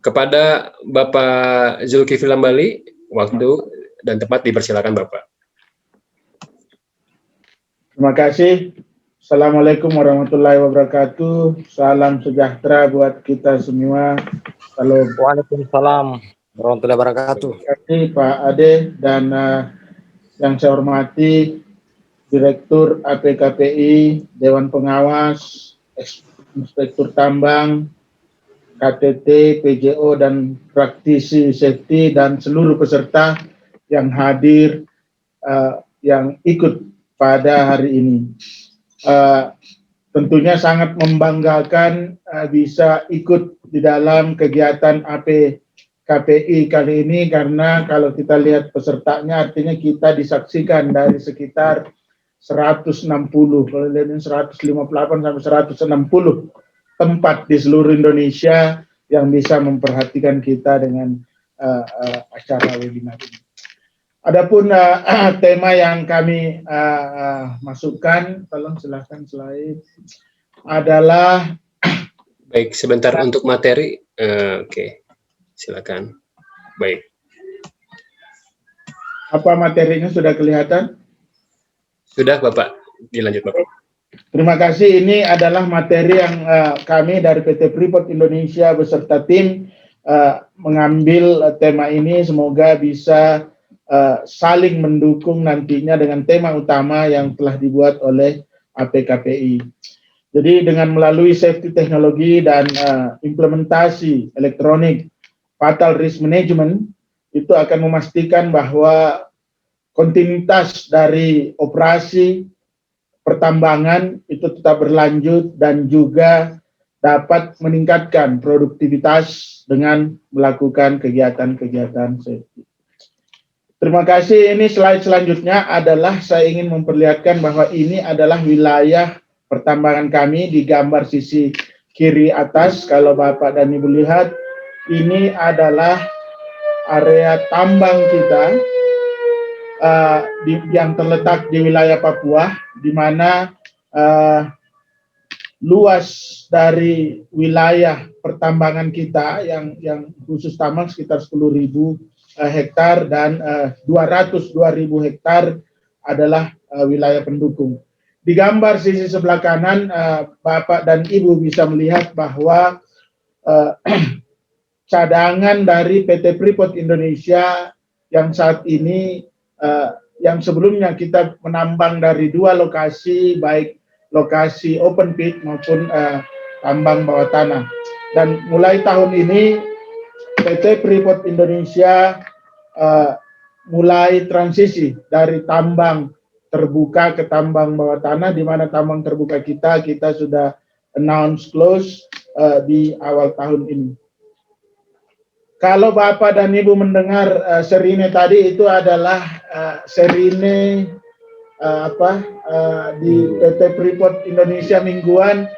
Kepada Bapak Zulkifli Hambali, waktu dan tempat dipersilakan Bapak. Terima kasih. Assalamualaikum warahmatullahi wabarakatuh. Salam sejahtera buat kita semua. Halo. Waalaikumsalam warahmatullahi wabarakatuh. Terima kasih Pak Ade dan yang saya hormati Direktur APKPI, Dewan Pengawas, Inspektur Tambang, KTT, PJO, dan praktisi safety, dan seluruh peserta yang hadir, yang ikut pada hari ini. Tentunya sangat membanggakan bisa ikut di dalam kegiatan APKPI kali ini, karena kalau kita lihat pesertanya artinya kita disaksikan dari sekitar 160, kalau lihat 158 sampai 160 tempat di seluruh Indonesia yang bisa memperhatikan kita dengan acara webinar ini. Adapun tema yang kami masukkan, tolong silahkan slide, adalah baik, sebentar untuk materi. Oke, silakan. Baik. Apa materinya sudah kelihatan? Sudah Bapak, dilanjut Bapak. Terima kasih. Ini adalah materi yang kami dari PT Freeport Indonesia beserta tim mengambil tema ini. Semoga bisa saling mendukung nantinya dengan tema utama yang telah dibuat oleh APKPI. Jadi dengan melalui safety teknologi dan implementasi elektronik fatal risk management, itu akan memastikan bahwa kontinuitas dari operasi pertambangan itu tetap berlanjut dan juga dapat meningkatkan produktivitas dengan melakukan kegiatan-kegiatan safety. Terima kasih. Ini slide selanjutnya adalah saya ingin memperlihatkan bahwa ini adalah wilayah pertambangan kami di gambar sisi kiri atas. Kalau Bapak dan Ibu lihat, ini adalah area tambang kita yang terletak di wilayah Papua, di mana luas dari wilayah pertambangan kita yang khusus tambang sekitar 10.000 hektar dan 202.000 hektar adalah wilayah pendukung. Di gambar sisi sebelah kanan, Bapak dan Ibu bisa melihat bahwa cadangan dari PT Freeport Indonesia yang saat ini yang sebelumnya kita menambang dari dua lokasi, baik lokasi open pit maupun tambang bawah tanah. Dan mulai tahun ini PT Freeport Indonesia mulai transisi dari tambang terbuka ke tambang bawah tanah, di mana tambang terbuka kita sudah announce close di awal tahun ini. Kalau Bapak dan Ibu mendengar sirine tadi, itu adalah sirine di PT Freeport Indonesia mingguan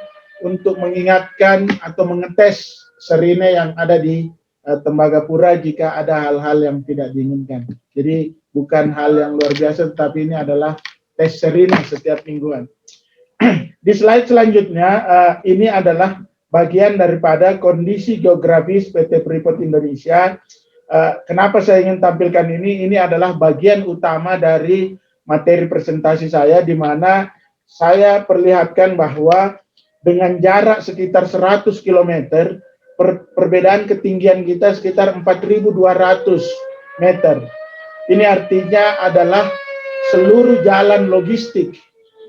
untuk mengingatkan atau mengetes sirine yang ada di Tembagapura jika ada hal-hal yang tidak diinginkan. Jadi bukan hal yang luar biasa, tetapi ini adalah tes sirine setiap mingguan. Di slide selanjutnya, ini adalah bagian daripada kondisi geografis PT Freeport Indonesia. Kenapa saya ingin tampilkan ini? Ini adalah bagian utama dari materi presentasi saya, di mana saya perlihatkan bahwa dengan jarak sekitar 100 km, perbedaan ketinggian kita sekitar 4.200 meter. Ini artinya adalah seluruh jalan logistik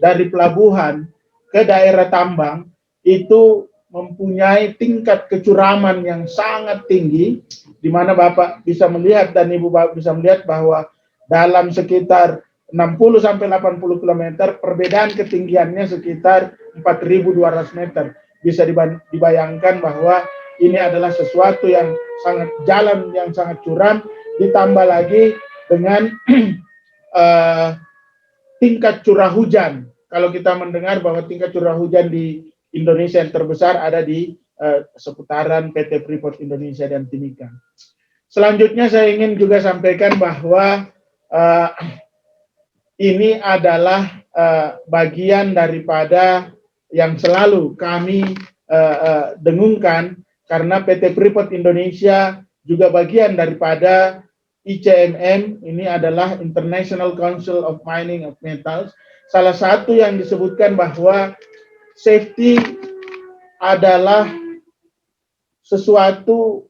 dari pelabuhan ke daerah tambang itu mempunyai tingkat kecuraman yang sangat tinggi, di mana Bapak bisa melihat dan Ibu Bapak bisa melihat bahwa dalam sekitar 60 sampai 80 km perbedaan ketinggiannya sekitar 4.200 meter. Bisa dibayangkan bahwa ini adalah sesuatu yang jalan yang sangat curam, ditambah lagi dengan tingkat curah hujan. Kalau kita mendengar bahwa tingkat curah hujan di Indonesia yang terbesar ada di seputaran PT Freeport Indonesia dan Timika. Selanjutnya saya ingin juga sampaikan bahwa ini adalah bagian daripada yang selalu kami dengungkan, karena PT Freeport Indonesia juga bagian daripada ICMM, ini adalah International Council of Mining of Metals. Salah satu yang disebutkan bahwa safety adalah sesuatu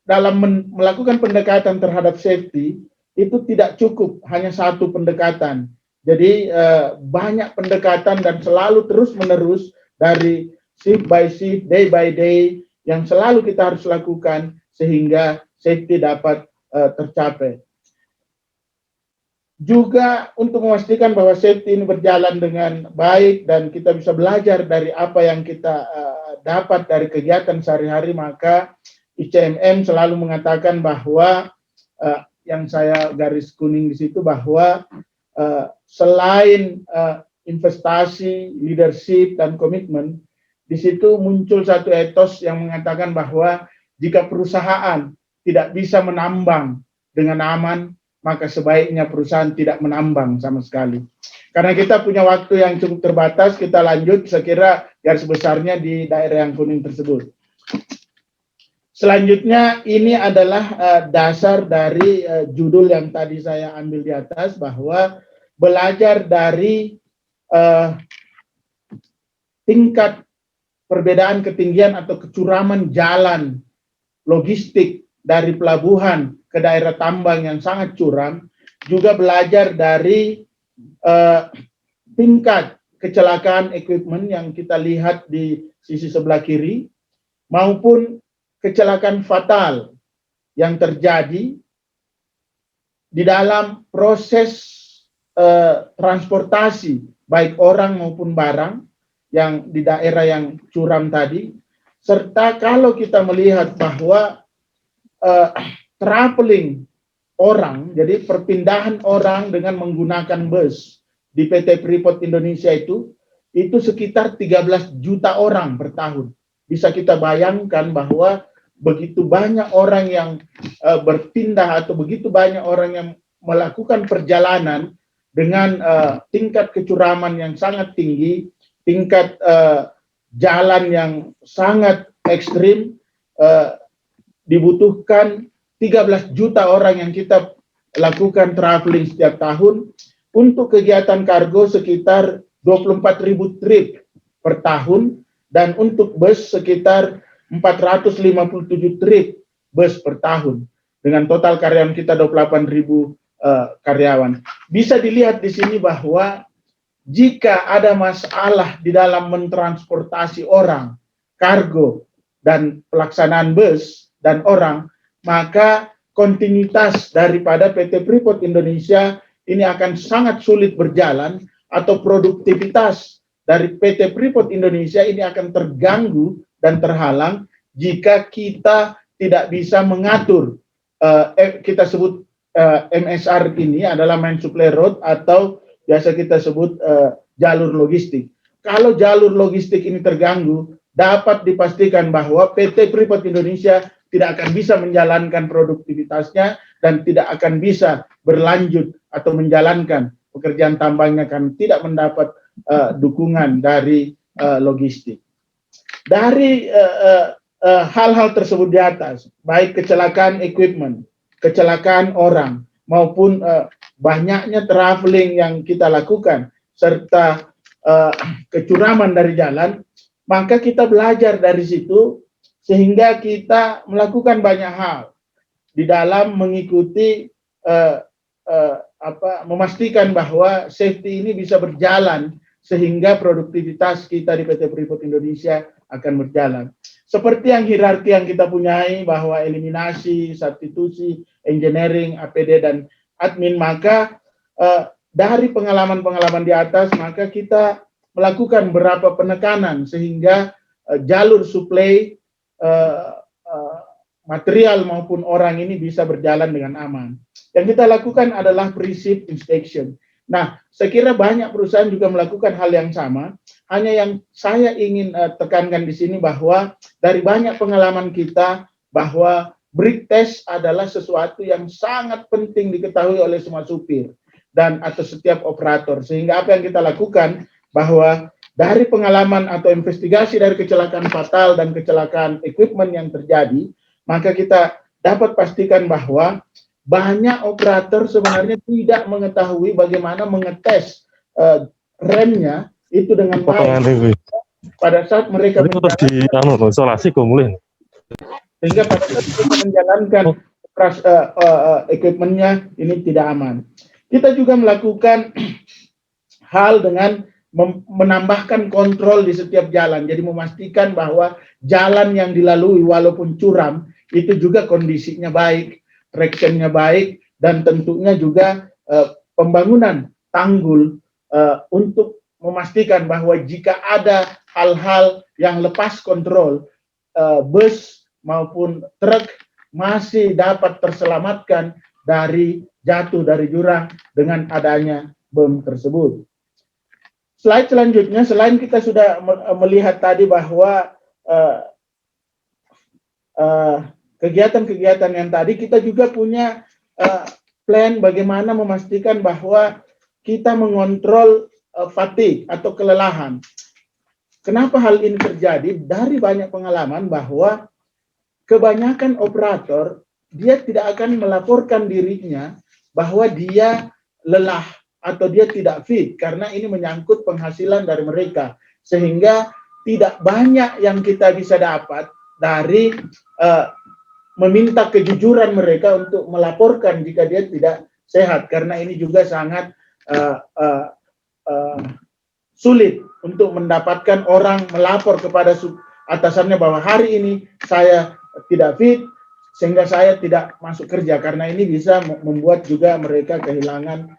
dalam melakukan pendekatan terhadap safety itu tidak cukup hanya satu pendekatan. Jadi banyak pendekatan dan selalu terus-menerus dari shift by shift, day by day yang selalu kita harus lakukan sehingga safety dapat tercapai. Juga untuk memastikan bahwa safety ini berjalan dengan baik dan kita bisa belajar dari apa yang kita dapat dari kegiatan sehari-hari, maka ICMM selalu mengatakan bahwa yang saya garis kuning di situ bahwa selain investasi, leadership, dan komitmen, di situ muncul satu etos yang mengatakan bahwa jika perusahaan tidak bisa menambang dengan aman, maka sebaiknya perusahaan tidak menambang sama sekali. Karena kita punya waktu yang cukup terbatas, kita lanjut, saya kira garis besarnya di daerah yang kuning tersebut. Selanjutnya, ini adalah dasar dari judul yang tadi saya ambil di atas, bahwa belajar dari tingkat perbedaan ketinggian atau kecuraman jalan logistik dari pelabuhan ke daerah tambang yang sangat curam, juga belajar dari tingkat kecelakaan equipment yang kita lihat di sisi sebelah kiri, maupun kecelakaan fatal yang terjadi di dalam proses transportasi, baik orang maupun barang, yang di daerah yang curam tadi, serta kalau kita melihat bahwa traveling orang, jadi perpindahan orang dengan menggunakan bus di PT Freeport Indonesia itu sekitar 13 juta orang per tahun. Bisa kita bayangkan bahwa begitu banyak orang yang berpindah atau begitu banyak orang yang melakukan perjalanan dengan tingkat kecuraman yang sangat tinggi, tingkat jalan yang sangat ekstrim, dibutuhkan 13 juta orang yang kita lakukan traveling setiap tahun. Untuk kegiatan kargo sekitar 24.000 trip per tahun, dan untuk bus sekitar 457 trip bus per tahun. Dengan total karyawan kita 28.000 karyawan. Bisa dilihat di sini bahwa jika ada masalah di dalam mentransportasi orang, kargo, dan pelaksanaan bus dan orang, maka kontinuitas daripada PT Freeport Indonesia ini akan sangat sulit berjalan, atau produktivitas dari PT Freeport Indonesia ini akan terganggu dan terhalang jika kita tidak bisa mengatur, kita sebut MSR ini adalah Main Supply Road, atau biasa kita sebut jalur logistik. Kalau jalur logistik ini terganggu, dapat dipastikan bahwa PT Freeport Indonesia tidak akan bisa menjalankan produktivitasnya dan tidak akan bisa berlanjut atau menjalankan pekerjaan tambangnya, kan tidak mendapat dukungan dari logistik. Dari hal-hal tersebut di atas, baik kecelakaan equipment, kecelakaan orang, maupun banyaknya traveling yang kita lakukan, serta kecuraman dari jalan, maka kita belajar dari situ sehingga kita melakukan banyak hal di dalam mengikuti memastikan bahwa safety ini bisa berjalan sehingga produktivitas kita di PT Freeport Indonesia akan berjalan. Seperti yang hierarki yang kita punyai, bahwa eliminasi, substitusi, engineering, APD, dan admin, maka dari pengalaman-pengalaman di atas, maka kita melakukan beberapa penekanan sehingga jalur suplai material maupun orang ini bisa berjalan dengan aman. Yang kita lakukan adalah pre-ship inspection. Nah, saya kira banyak perusahaan juga melakukan hal yang sama. Hanya yang saya ingin tekankan di sini bahwa dari banyak pengalaman kita, bahwa break test adalah sesuatu yang sangat penting diketahui oleh semua supir dan atau setiap operator. Sehingga apa yang kita lakukan, bahwa dari pengalaman atau investigasi dari kecelakaan fatal dan kecelakaan equipment yang terjadi, maka kita dapat pastikan bahwa banyak operator sebenarnya tidak mengetahui bagaimana mengetes remnya itu dengan baik pada saat mereka sehingga pada saat mereka menjalankan equipmentnya ini tidak aman. Kita juga melakukan hal dengan menambahkan kontrol di setiap jalan. Jadi memastikan bahwa jalan yang dilalui walaupun curam itu juga kondisinya baik, tractionnya baik, dan tentunya juga pembangunan tanggul untuk memastikan bahwa jika ada hal-hal yang lepas kontrol, bus maupun truk masih dapat terselamatkan dari jatuh dari jurang dengan adanya bom tersebut. Slide selanjutnya, selain kita sudah melihat tadi bahwa kegiatan-kegiatan yang tadi, kita juga punya plan bagaimana memastikan bahwa kita mengontrol fatigue atau kelelahan. Kenapa hal ini terjadi? Dari banyak pengalaman bahwa kebanyakan operator, dia tidak akan melaporkan dirinya bahwa dia lelah atau dia tidak fit, karena ini menyangkut penghasilan dari mereka, sehingga tidak banyak yang kita bisa dapat dari meminta kejujuran mereka untuk melaporkan jika dia tidak sehat, karena ini juga sangat sulit untuk mendapatkan orang melapor kepada atasannya bahwa hari ini saya tidak fit sehingga saya tidak masuk kerja, karena ini bisa membuat juga mereka kehilangan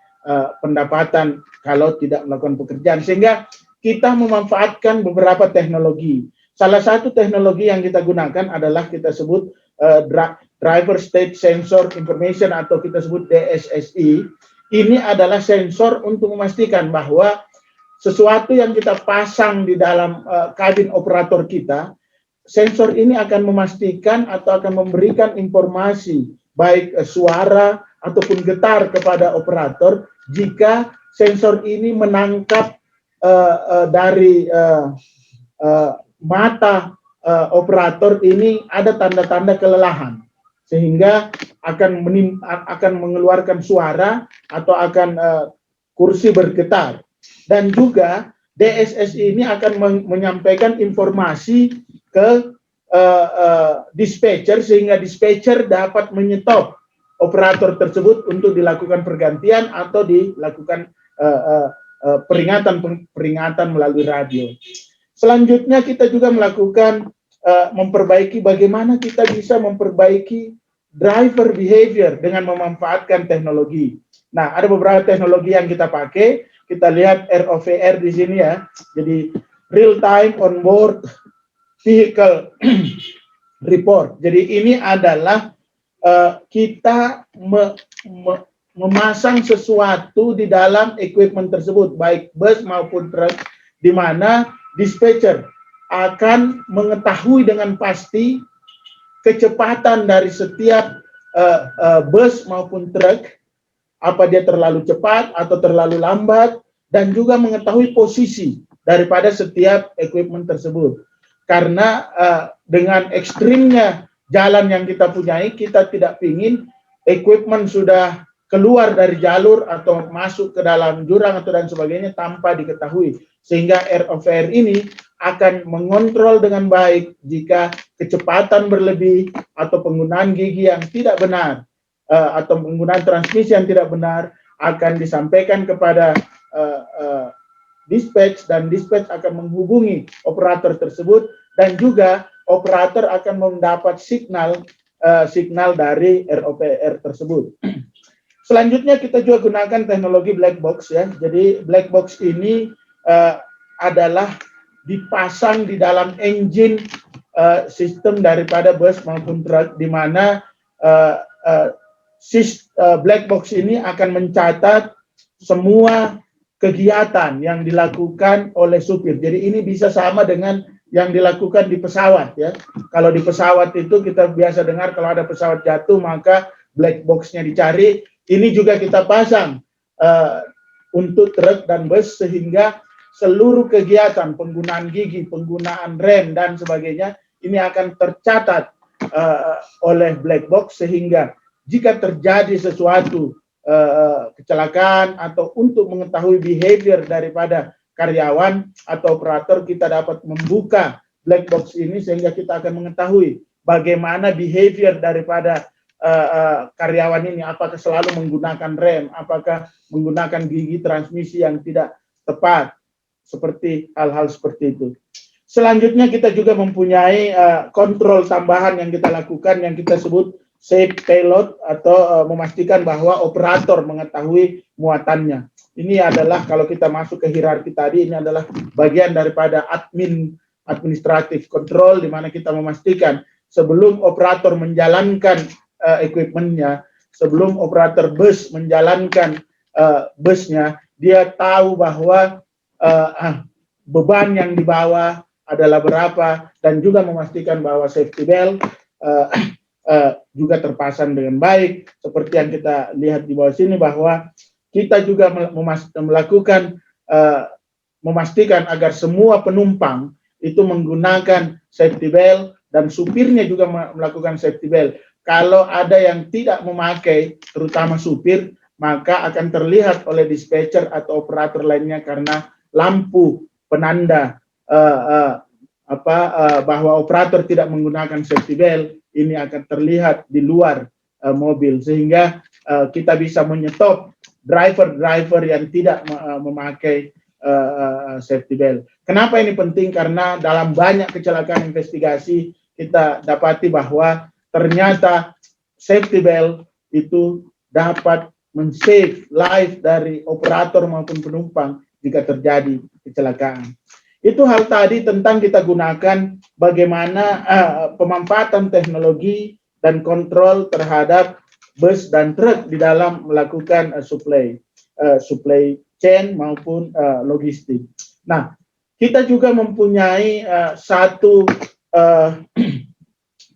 pendapatan kalau tidak melakukan pekerjaan. Sehingga kita memanfaatkan beberapa teknologi. Salah satu teknologi yang kita gunakan adalah kita sebut Driver State Sensor Information atau kita sebut DSSI. Ini adalah sensor untuk memastikan bahwa sesuatu yang kita pasang di dalam kabin operator kita, sensor ini akan memastikan atau akan memberikan informasi baik suara ataupun getar kepada operator jika sensor ini menangkap dari mata operator ini ada tanda-tanda kelelahan, sehingga akan mengeluarkan suara atau akan kursi bergetar. Dan juga DSSI ini akan menyampaikan informasi ke dispatcher, sehingga dispatcher dapat menyetop operator tersebut untuk dilakukan pergantian atau dilakukan peringatan melalui radio. Selanjutnya kita juga melakukan memperbaiki bagaimana kita bisa memperbaiki driver behavior dengan memanfaatkan teknologi. Nah, ada beberapa teknologi yang kita pakai. Kita lihat ROVR di sini ya. Jadi real time on board vehicle report. Jadi ini adalah kita memasang sesuatu di dalam equipment tersebut, baik bus maupun truk, di mana dispatcher akan mengetahui dengan pasti kecepatan dari setiap bus maupun truk, apa dia terlalu cepat atau terlalu lambat, dan juga mengetahui posisi daripada setiap equipment tersebut. Karena dengan ekstrimnya jalan yang kita punyai, kita tidak ingin equipment sudah keluar dari jalur atau masuk ke dalam jurang atau dan sebagainya tanpa diketahui. Sehingga ROVR ini akan mengontrol dengan baik jika kecepatan berlebih atau penggunaan gigi yang tidak benar atau penggunaan transmisi yang tidak benar akan disampaikan kepada dispatch, dan dispatch akan menghubungi operator tersebut, dan juga operator akan mendapat signal dari ROVR tersebut. Selanjutnya kita juga gunakan teknologi black box ya. Jadi black box ini adalah dipasang di dalam engine sistem daripada bus maupun truk, di mana black box ini akan mencatat semua kegiatan yang dilakukan oleh supir. Jadi ini bisa sama dengan yang dilakukan di pesawat ya. Kalau di pesawat itu kita biasa dengar kalau ada pesawat jatuh maka black box-nya dicari. Ini juga kita pasang untuk truk dan bus, sehingga seluruh kegiatan penggunaan gigi, penggunaan rem dan sebagainya ini akan tercatat oleh black box, sehingga jika terjadi sesuatu kecelakaan atau untuk mengetahui behavior daripada karyawan atau operator, kita dapat membuka black box ini sehingga kita akan mengetahui bagaimana behavior daripada karyawan ini, apakah selalu menggunakan rem, apakah menggunakan gigi transmisi yang tidak tepat, seperti hal-hal seperti itu. Selanjutnya kita juga mempunyai kontrol tambahan yang kita lakukan yang kita sebut safe payload, atau memastikan bahwa operator mengetahui muatannya. Ini adalah kalau kita masuk ke hierarki tadi, ini adalah bagian daripada administratif control, di mana kita memastikan sebelum operator menjalankan equipment-nya, sebelum operator bus menjalankan busnya, dia tahu bahwa beban yang dibawa adalah berapa, dan juga memastikan bahwa safety belt juga terpasang dengan baik. Seperti yang kita lihat di bawah sini, bahwa kita juga melakukan memastikan agar semua penumpang itu menggunakan safety belt, dan supirnya juga melakukan safety belt. Kalau ada yang tidak memakai, terutama supir, maka akan terlihat oleh dispatcher atau operator lainnya, karena lampu penanda bahwa operator tidak menggunakan safety belt ini akan terlihat di luar mobil, sehingga kita bisa menyetop driver yang tidak memakai safety belt. Kenapa ini penting? Karena dalam banyak kecelakaan investigasi kita dapati bahwa ternyata safety belt itu dapat men-save life dari operator maupun penumpang jika terjadi kecelakaan. Itu hal tadi tentang kita gunakan bagaimana pemanfaatan teknologi dan kontrol terhadap bus dan truk di dalam melakukan supply chain maupun logistik. Nah, kita juga mempunyai satu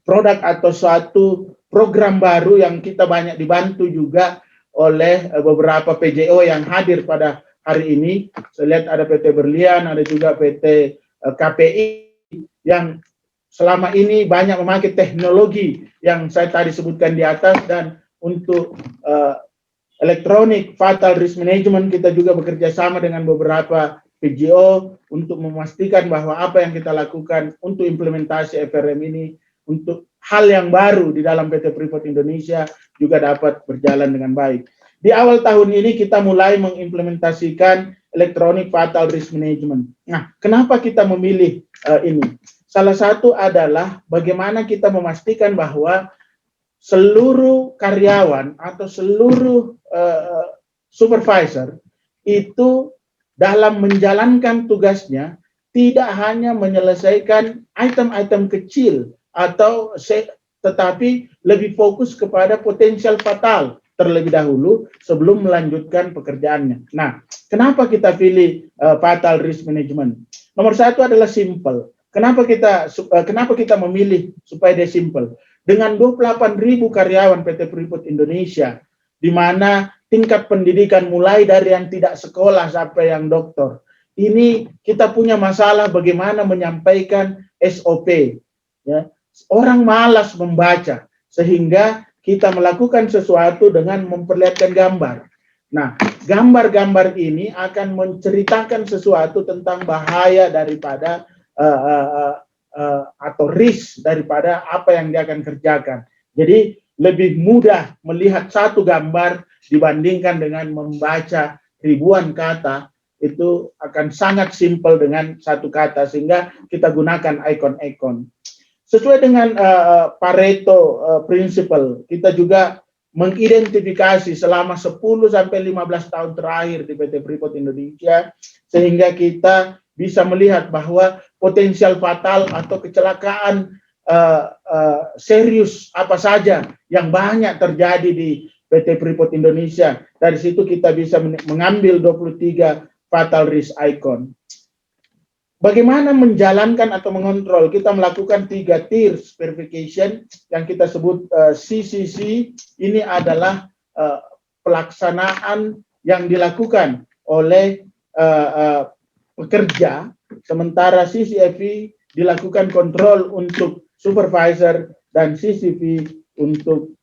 produk atau suatu program baru yang kita banyak dibantu juga oleh beberapa PJO yang hadir pada hari ini. Saya lihat ada PT Berlian, ada juga PT KPI yang selama ini banyak memakai teknologi yang saya tadi sebutkan di atas, dan untuk electronic fatal risk management kita juga bekerja sama dengan beberapa PJO untuk memastikan bahwa apa yang kita lakukan untuk implementasi FRM ini untuk hal yang baru di dalam PT Freeport Indonesia juga dapat berjalan dengan baik. Di awal tahun ini kita mulai mengimplementasikan electronic fatal risk management. Nah, kenapa kita memilih ini? Salah satu adalah bagaimana kita memastikan bahwa seluruh karyawan atau seluruh supervisor itu dalam menjalankan tugasnya tidak hanya menyelesaikan item-item kecil atau tetapi lebih fokus kepada potensial fatal terlebih dahulu sebelum melanjutkan pekerjaannya. Nah, kenapa kita pilih fatal risk management? Nomor satu adalah simple. Kenapa kita memilih supaya dia simple? Dengan 28.000 karyawan PT Freeport Indonesia, di mana tingkat pendidikan mulai dari yang tidak sekolah sampai yang doktor, ini kita punya masalah bagaimana menyampaikan SOP. Ya. Orang malas membaca, sehingga kita melakukan sesuatu dengan memperlihatkan gambar. Nah, gambar-gambar ini akan menceritakan sesuatu tentang bahaya daripada atau risk daripada apa yang dia akan kerjakan. Jadi lebih mudah melihat satu gambar dibandingkan dengan membaca ribuan kata. Itu akan sangat simpel dengan satu kata, sehingga kita gunakan ikon-ikon. Sesuai dengan Pareto Principle, kita juga mengidentifikasi selama 10 sampai 15 tahun terakhir di PT Freeport Indonesia, sehingga kita bisa melihat bahwa potensial fatal atau kecelakaan serius apa saja yang banyak terjadi di PT Freeport Indonesia. Dari situ kita bisa mengambil 23 fatal risk icon. Bagaimana menjalankan atau mengontrol? Kita melakukan 3 tiers verification yang kita sebut CCC. Ini adalah pelaksanaan yang dilakukan oleh pekerja, sementara CCFV dilakukan kontrol untuk supervisor dan CCV untuk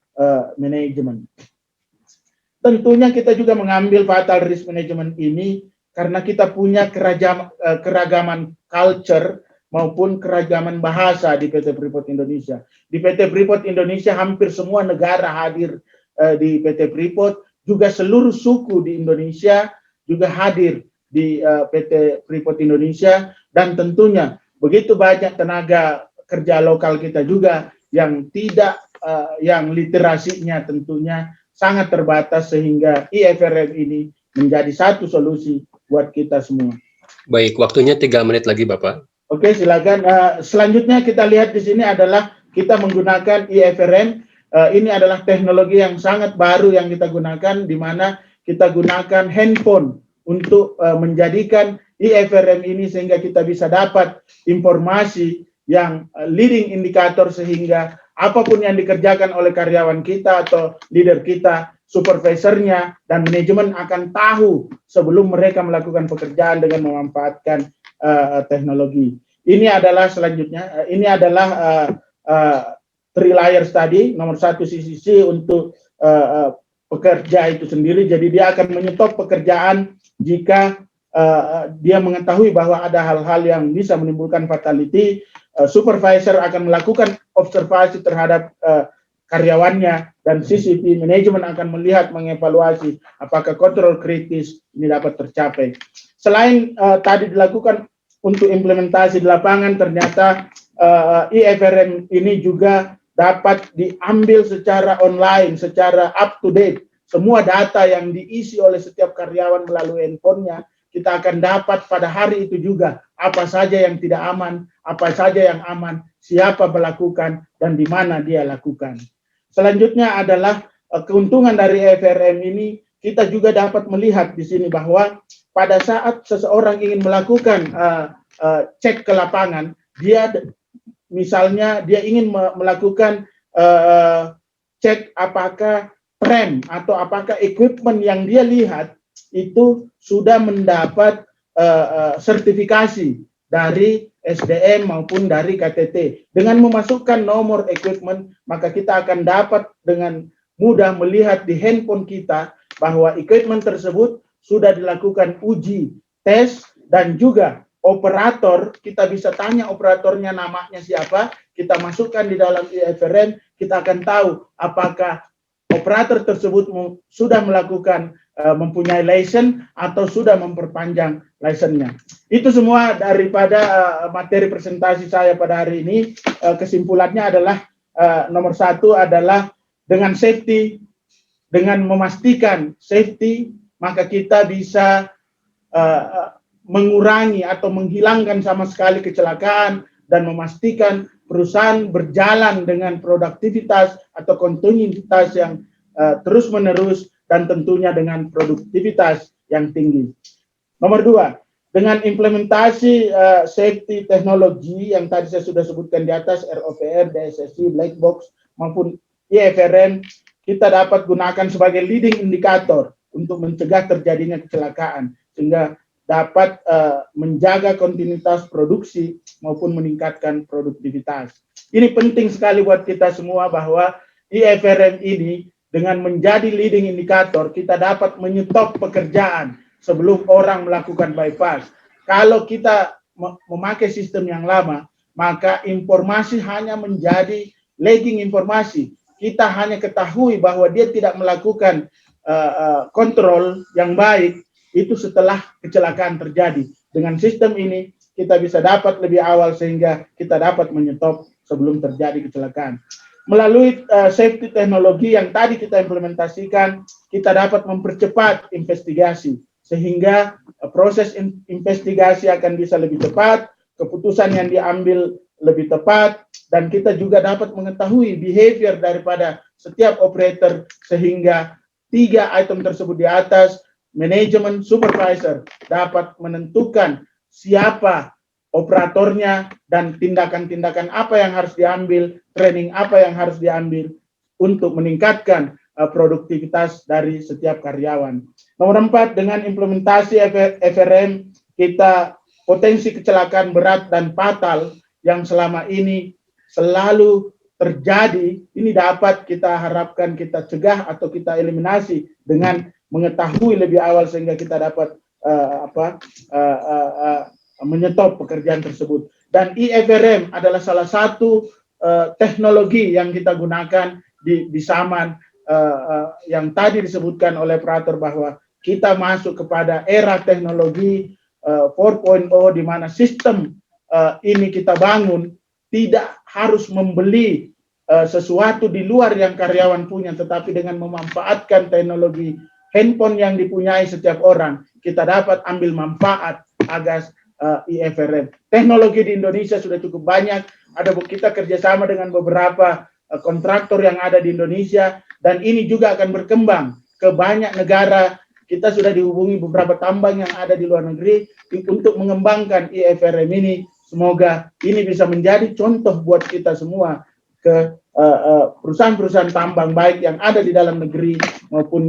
manajemen. Tentunya kita juga mengambil fatal risk management ini karena kita punya keragaman culture maupun keragaman bahasa di PT Freeport Indonesia. Di PT Freeport Indonesia hampir semua negara hadir di PT Freeport, juga seluruh suku di Indonesia juga hadir di PT Freeport Indonesia, dan tentunya begitu banyak tenaga kerja lokal kita juga yang tidak yang literasinya tentunya sangat terbatas, sehingga IFRM ini menjadi satu solusi buat kita semua. Baik, waktunya 3 menit lagi, Bapak. Oke, silakan. Selanjutnya kita lihat di sini adalah kita menggunakan IFRM. Ini adalah teknologi yang sangat baru yang kita gunakan, di mana kita gunakan handphone untuk menjadikan IFRM ini sehingga kita bisa dapat informasi yang leading indikator, sehingga apapun yang dikerjakan oleh karyawan kita atau leader kita, supervisornya, dan manajemen akan tahu sebelum mereka melakukan pekerjaan dengan memanfaatkan teknologi. Ini adalah selanjutnya, ini adalah 3 layers tadi, nomor 1 CCC untuk pekerja itu sendiri, jadi dia akan menyetop pekerjaan jika dia mengetahui bahwa ada hal-hal yang bisa menimbulkan fatality. Supervisor akan melakukan observasi terhadap karyawannya, dan CCP manajemen akan melihat, mengevaluasi apakah kontrol kritis ini dapat tercapai. Selain tadi dilakukan untuk implementasi di lapangan, ternyata IFRM ini juga dapat diambil secara online, secara up to date. Semua data yang diisi oleh setiap karyawan melalui handphonenya, kita akan dapat pada hari itu juga apa saja yang tidak aman, apa saja yang aman, siapa melakukan, dan di mana dia lakukan. Selanjutnya adalah keuntungan dari IFRM ini, kita juga dapat melihat di sini bahwa pada saat seseorang ingin melakukan cek ke lapangan, dia misalnya dia ingin melakukan cek apakah rem atau apakah equipment yang dia lihat itu sudah mendapat sertifikasi dari SDM maupun dari KTT. Dengan memasukkan nomor equipment, maka kita akan dapat dengan mudah melihat di handphone kita bahwa equipment tersebut sudah dilakukan uji, tes, dan juga operator, kita bisa tanya operatornya namanya siapa, kita masukkan di dalam IFRM, kita akan tahu apakah operator tersebut sudah melakukan mempunyai license atau sudah memperpanjang license-nya. Itu semua daripada materi presentasi saya pada hari ini. Kesimpulannya adalah nomor 1 adalah dengan safety, dengan memastikan safety, maka kita bisa mengurangi atau menghilangkan sama sekali kecelakaan dan memastikan perusahaan berjalan dengan produktivitas atau kontinuitas yang terus-menerus, dan tentunya dengan produktivitas yang tinggi. Nomor 2, dengan implementasi safety teknologi yang tadi saya sudah sebutkan di atas, ROVR, DSSI, Black Box, maupun IFRM, kita dapat gunakan sebagai leading indikator untuk mencegah terjadinya kecelakaan, sehingga dapat menjaga kontinuitas produksi maupun meningkatkan produktivitas. Ini penting sekali buat kita semua bahwa IFRM ini dengan menjadi leading indikator, kita dapat menyetop pekerjaan sebelum orang melakukan bypass. Kalau kita memakai sistem yang lama, maka informasi hanya menjadi lagging informasi. Kita hanya ketahui bahwa dia tidak melakukan kontrol yang baik, itu setelah kecelakaan terjadi. Dengan sistem ini, kita bisa dapat lebih awal sehingga kita dapat menyetop sebelum terjadi kecelakaan. Melalui safety teknologi yang tadi kita implementasikan, kita dapat mempercepat investigasi, sehingga proses investigasi akan bisa lebih cepat, keputusan yang diambil lebih tepat, dan kita juga dapat mengetahui behavior daripada setiap operator, sehingga 3 item tersebut di atas, manajemen, supervisor dapat menentukan siapa operatornya dan tindakan-tindakan apa yang harus diambil, training apa yang harus diambil untuk meningkatkan produktivitas dari setiap karyawan. Nomor 4, dengan implementasi FRM, kita potensi kecelakaan berat dan fatal yang selama ini selalu terjadi, ini dapat kita harapkan kita cegah atau kita eliminasi dengan mengetahui lebih awal sehingga kita dapat menyetop pekerjaan tersebut. Dan IFRM adalah salah satu teknologi yang kita gunakan di Saman yang tadi disebutkan oleh operator bahwa kita masuk kepada era teknologi 4.0 di mana sistem ini kita bangun tidak harus membeli sesuatu di luar yang karyawan punya, tetapi dengan memanfaatkan teknologi handphone yang dipunyai setiap orang, kita dapat ambil manfaat agar IFRM. Teknologi di Indonesia sudah cukup banyak, kita kerjasama dengan beberapa kontraktor yang ada di Indonesia, dan ini juga akan berkembang ke banyak negara. Kita sudah dihubungi beberapa tambang yang ada di luar negeri untuk mengembangkan IFRM ini. Semoga ini bisa menjadi contoh buat kita semua ke perusahaan-perusahaan tambang baik yang ada di dalam negeri maupun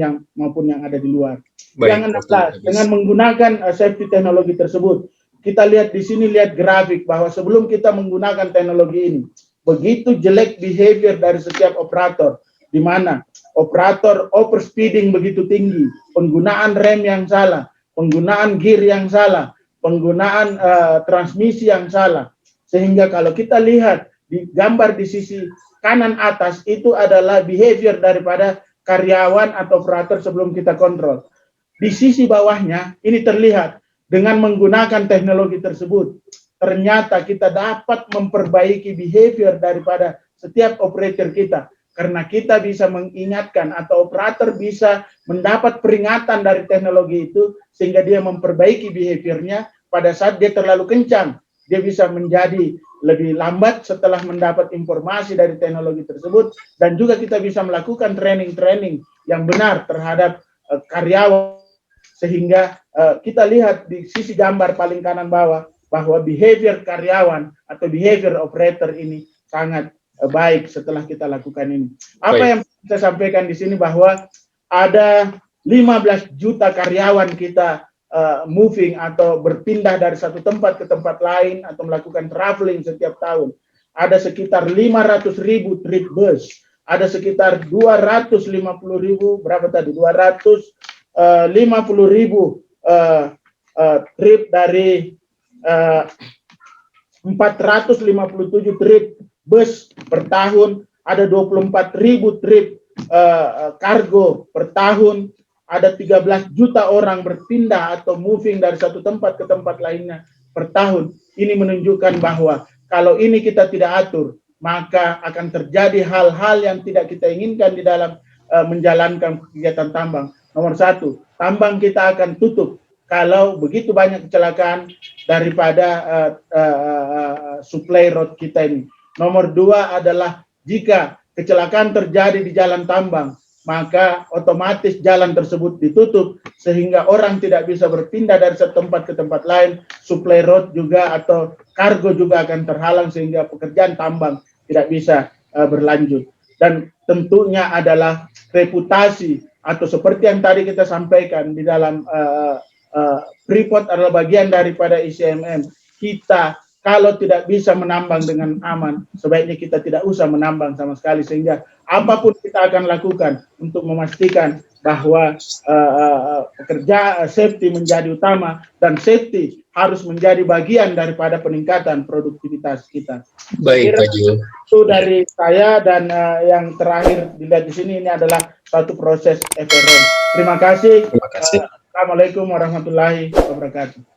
yang ada di luar. Yang 16, dengan menggunakan safety teknologi tersebut, kita lihat di sini, lihat grafik bahwa sebelum kita menggunakan teknologi ini, begitu jelek behavior dari setiap operator, di mana operator overspeeding begitu tinggi, penggunaan rem yang salah, penggunaan gear yang salah, penggunaan transmisi yang salah, sehingga kalau kita lihat di gambar di sisi kanan atas itu adalah behavior daripada karyawan atau operator sebelum kita kontrol. Di sisi bawahnya ini terlihat dengan menggunakan teknologi tersebut, ternyata kita dapat memperbaiki behavior daripada setiap operator kita, karena kita bisa mengingatkan atau operator bisa mendapat peringatan dari teknologi itu sehingga dia memperbaiki behaviornya. Pada saat dia terlalu kencang, dia bisa menjadi lebih lambat setelah mendapat informasi dari teknologi tersebut, dan juga kita bisa melakukan training yang benar terhadap karyawan, sehingga kita lihat di sisi gambar paling kanan bawah bahwa behavior karyawan atau behavior operator ini sangat baik setelah kita lakukan ini. Apa yang saya sampaikan di sini bahwa ada 15 juta karyawan kita moving atau berpindah dari satu tempat ke tempat lain atau melakukan traveling setiap tahun. Ada sekitar 500.000 trip bus, ada sekitar 250.000 berapa tadi? 250.000 trip dari 457 trip bus per tahun, ada 24.000 trip kargo per tahun. Ada 13 juta orang berpindah atau moving dari satu tempat ke tempat lainnya per tahun. Ini menunjukkan bahwa kalau ini kita tidak atur, maka akan terjadi hal-hal yang tidak kita inginkan di dalam menjalankan kegiatan tambang. Nomor satu, tambang kita akan tutup kalau begitu banyak kecelakaan daripada supply road kita ini. Nomor dua adalah jika kecelakaan terjadi di jalan tambang, maka otomatis jalan tersebut ditutup sehingga orang tidak bisa berpindah dari satu tempat ke tempat lain, supply road juga atau kargo juga akan terhalang sehingga pekerjaan tambang tidak bisa berlanjut. Dan tentunya adalah reputasi atau seperti yang tadi kita sampaikan di dalam Freeport adalah bagian daripada ICMM. Kita kalau tidak bisa menambang dengan aman, sebaiknya kita tidak usah menambang sama sekali, sehingga apapun kita akan lakukan untuk memastikan bahwa pekerja safety menjadi utama, dan safety harus menjadi bagian daripada peningkatan produktivitas kita. Baik, Pak Jul. Itu dari saya, dan yang terakhir dilihat di sini ini adalah satu proses FRM. Terima kasih. Terima kasih. Assalamualaikum warahmatullahi wabarakatuh.